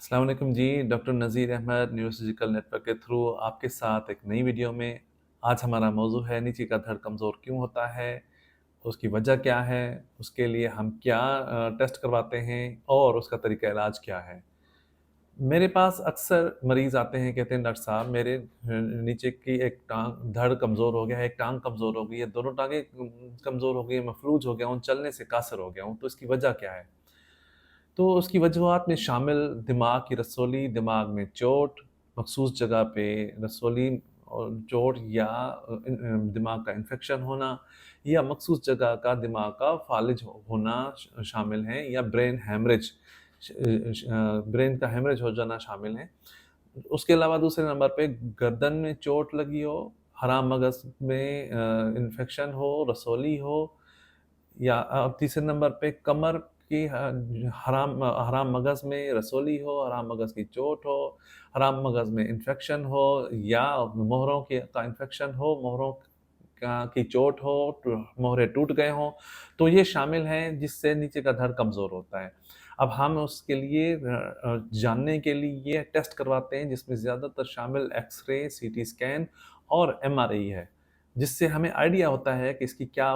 अस्सलाम वालेकुम जी। डॉक्टर नज़ीर Ahmad neurological network के थ्रू आपके साथ एक नई वीडियो में। आज हमारा मौजू है नीचे का धड़ कमज़ोर क्यों होता है, उसकी वजह क्या है, उसके लिए हम क्या टेस्ट करवाते हैं और उसका तरीका इलाज क्या है। मेरे पास अक्सर मरीज़ आते हैं, कहते हैं डॉक्टर साहब मेरे नीचे की एक टाँग धड़ कमज़ोर हो गया है, एक टाँग कमज़ोर हो गई है, दोनों टाँगें कमज़ोर हो गई हैं, मफ़लूज हो गया हूँ, चलने से कासिर हो गया हूँ, तो इसकी वजह क्या है? तो उसकी वजूहात में शामिल दिमाग की रसौली, दिमाग में चोट, मखसूस जगह पे रसौली और चोट या दिमाग का इन्फेक्शन होना या मखसूस जगह का दिमाग का फ़ालिज होना शामिल है या ब्रेन हेमरेज ब्रेन का हेमरेज हो जाना शामिल है। उसके अलावा दूसरे नंबर पे गर्दन में चोट लगी हो, हराम मगज़ में इन्फेक्शन हो, रसौली हो या तीसरे नंबर पे कमर की हराम मगज़ में रसौली हो, हराम मगज़ की चोट हो, हराम मगज़ में इन्फेक्शन हो या मोहरों के का इन्फेक्शन हो, मोहरों का की चोट हो, मोहरे टूट गए हों, तो ये शामिल हैं जिससे नीचे का धड़ कमज़ोर होता है। अब हम उसके लिए जानने के लिए टेस्ट करवाते हैं जिसमें ज़्यादातर शामिल एक्स-रे, सीटी स्कैन और एमआरआई है, जिससे हमें आइडिया होता है कि इसकी क्या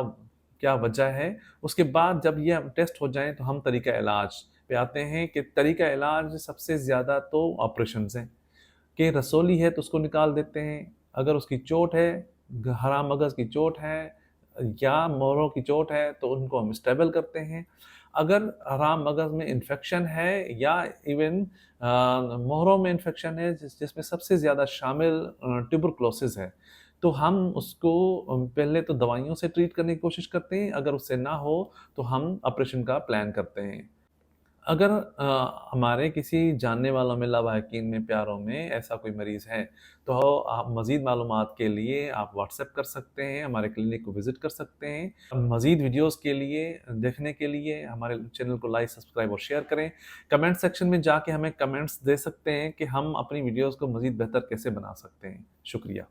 क्या वजह है। उसके बाद जब ये टेस्ट हो जाएँ तो हम तरीका इलाज पे आते हैं कि तरीका इलाज सबसे ज़्यादा तो ऑपरेशंस हैं, कि रसौली है तो उसको निकाल देते हैं, अगर उसकी चोट है, हराम मगज़ की चोट है या मोहरों की चोट है तो उनको हम स्टेबल करते हैं। अगर हराम मगज़ में इन्फेक्शन है या इवन मोहरों में इन्फेक्शन है जिसमें सबसे ज़्यादा शामिल ट्यूबरकुलोसिस है, तो हम उसको पहले तो दवाइयों से ट्रीट करने की कोशिश करते हैं, अगर उससे ना हो तो हम ऑपरेशन का प्लान करते हैं। अगर हमारे किसी जानने वालों में लवाहिकीन में, प्यारों में ऐसा कोई मरीज़ है, तो आप मज़ीद मालूमात के लिए आप व्हाट्सएप कर सकते हैं, हमारे क्लिनिक को विज़िट कर सकते हैं। मज़ीद वीडियोज़ के लिए देखने के लिए हमारे चैनल को लाइक, सब्सक्राइब और शेयर करें। कमेंट सेक्शन में जाके हमें कमेंट्स दे सकते हैं कि हम अपनी वीडियोज़ को मज़ीद बेहतर कैसे बना सकते हैं। शुक्रिया।